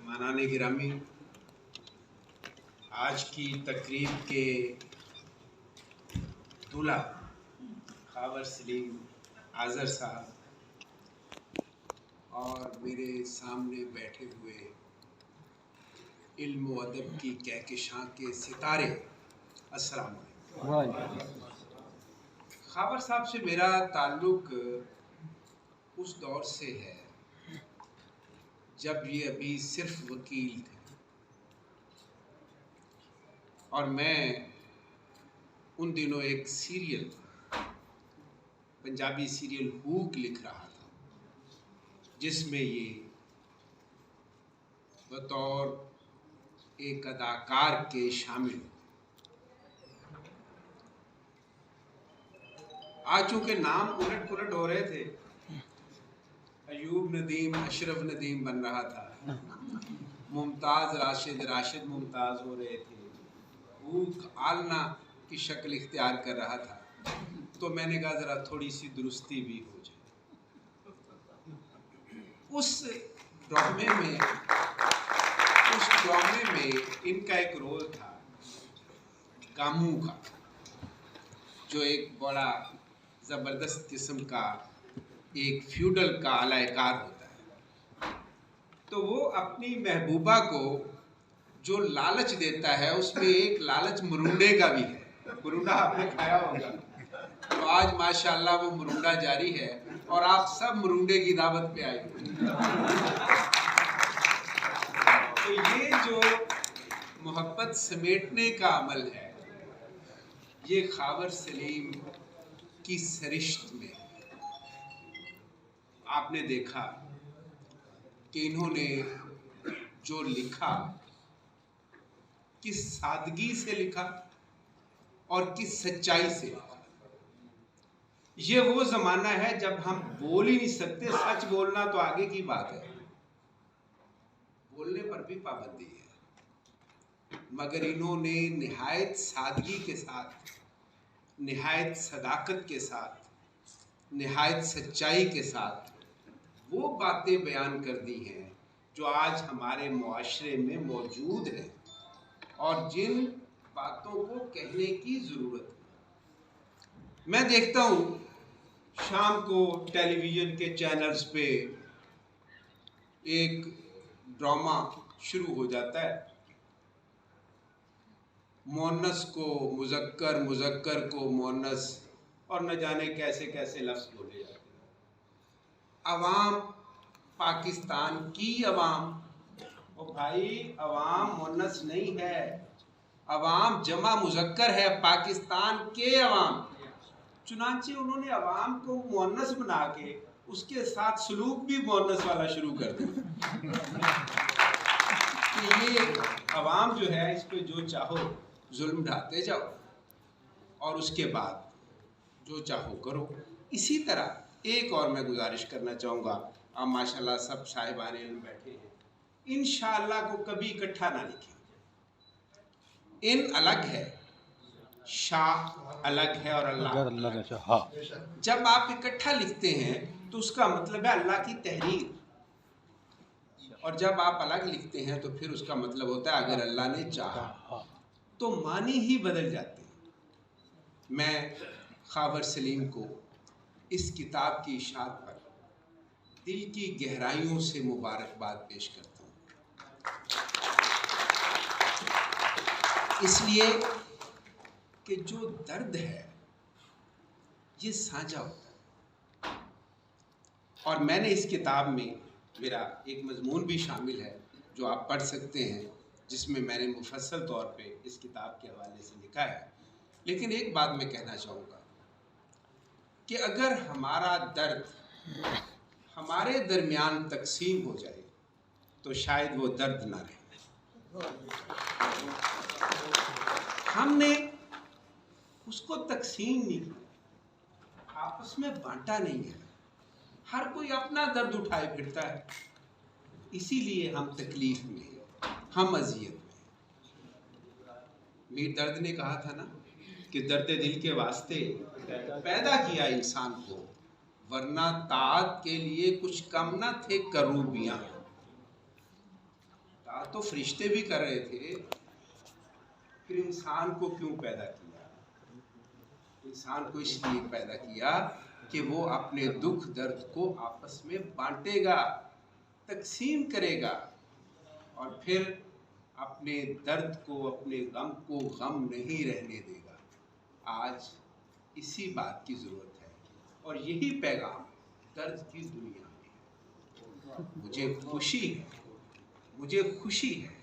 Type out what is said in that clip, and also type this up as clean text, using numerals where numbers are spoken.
मेहमानान गिरामी, आज की तकरीब के दूल्हा खावर सलीम आज़र साहब और मेरे सामने बैठे हुए इल्म व अदब की कहकशां के सितारे, अस्सलाम वालेकुम। खावर साहब से मेरा ताल्लुक़ उस दौर से है जब ये अभी सिर्फ वकील थे और मैं उन दिनों एक सीरियल, पंजाबी सीरियल हुक लिख रहा था, जिसमें ये बतौर एक अदाकार के शामिल। आज चूँकि नाम उलट पुलट हो रहे थे, अयूब नदीम अशरफ नदीम बन रहा था, मुमताज़ राशिद राशिद मुमताज़ हो रहे थे, हुक आलना की शक्ल इख्तियार कर रहा था, तो मैंने कहा ज़रा थोड़ी सी दुरुस्ती भी हो जाए। उस ड्रामे में इनका एक रोल था कामू का, जो एक बड़ा ज़बरदस्त किस्म का एक फ्यूडल का आलाकार होता है। तो वो अपनी महबूबा को जो लालच देता है, उसमें एक लालच मुरुंडे का भी है। मुरुंडा आपने खाया होगा, तो आज माशाल्लाह वो मुरुंडा जारी है और आप सब मुरुंडे की दावत पे आए। तो ये जो मोहब्बत समेटने का अमल है, ये खावर सलीम की सरिश्त में आपने देखा कि इन्होंने जो लिखा, किस सादगी से लिखा और किस सच्चाई से लिखा। ये वो ज़माना है जब हम बोल ही नहीं सकते, सच बोलना तो आगे की बात है, बोलने पर भी पाबंदी है, मगर इन्होंने निहायत सादगी के साथ, निहायत सदाकत के साथ, निहायत सच्चाई के साथ वो बातें बयान कर दी हैं जो आज हमारे मुआशरे में मौजूद हैं और जिन बातों को कहने की ज़रूरत है। मैं देखता हूँ शाम को टेलीविज़न के चैनल्स पे एक ड्रामा शुरू हो जाता है, मुअन्नस को मुज़क्कर, मुज़क्कर को मुअन्नस, और न जाने कैसे कैसे लफ्ज़ बोले जाते हैं। अवाम, पाकिस्तान की अवाम, ओ भाई अवाम मुअन्नस नहीं है, अवाम जमा मुज़क्कर है, पाकिस्तान के अवाम। चुनांचे उन्होंने अवाम को मुअन्नस बना के उसके साथ सलूक भी मुअन्नस वाला शुरू कर दिया। तो ये अवाम जो है, इस पे जो चाहो जुल्म ढाते जाओ और उसके बाद जो चाहो करो। इसी तरह एक और मैं गुजारिश करना चाहूँगा, आप माशाल्लाह सब साहिबान इल्म बैठे हैं, इंशाअल्लाह को कभी इकट्ठा ना लिखें। इन अलग है, शाह अलग है और अल्लाह अलग है। जब आप इकट्ठा लिखते हैं तो उसका मतलब है अल्लाह की तहरीर, और जब आप अलग लिखते हैं तो फिर उसका मतलब होता है अगर अल्लाह ने चाहा, तो मानी ही बदल जाते हैं। मैं खावर सलीम को इस किताब की इशाअत पर दिल की गहराइयों से मुबारकबाद पेश करता हूँ, इसलिए कि जो दर्द है ये साझा होता है। और मैंने इस किताब में मेरा एक मजमून भी शामिल है जो आप पढ़ सकते हैं, जिसमें मैंने मुफस्सल तौर पे इस किताब के हवाले से लिखा है। लेकिन एक बात मैं कहना चाहूँगा कि अगर हमारा दर्द हमारे दरमियान तकसीम हो जाए तो शायद वो दर्द ना रहे। हमने उसको तकसीम नहीं किया, आपस में बांटा नहीं है, हर कोई अपना दर्द उठाए फिरता है, इसीलिए हम तकलीफ में हैं, हम अजियत में। मीर दर्द ने कहा था ना कि दर्द दिल के वास्ते पैदा किया इंसान को, वरना ताअत के लिए कुछ कम ना थे करूबियाँ। बात तो फरिश्ते भी कर रहे थे, फिर इंसान को क्यों पैदा किया? इंसान को इसलिए पैदा किया कि वो अपने दुख दर्द को आपस में बांटेगा, तकसीम करेगा, और फिर अपने दर्द को, अपने गम को गम नहीं रहने देगा। आज इसी बात की ज़रूरत है, और यही पैगाम दर्द की दुनिया में है। मुझे खुशी है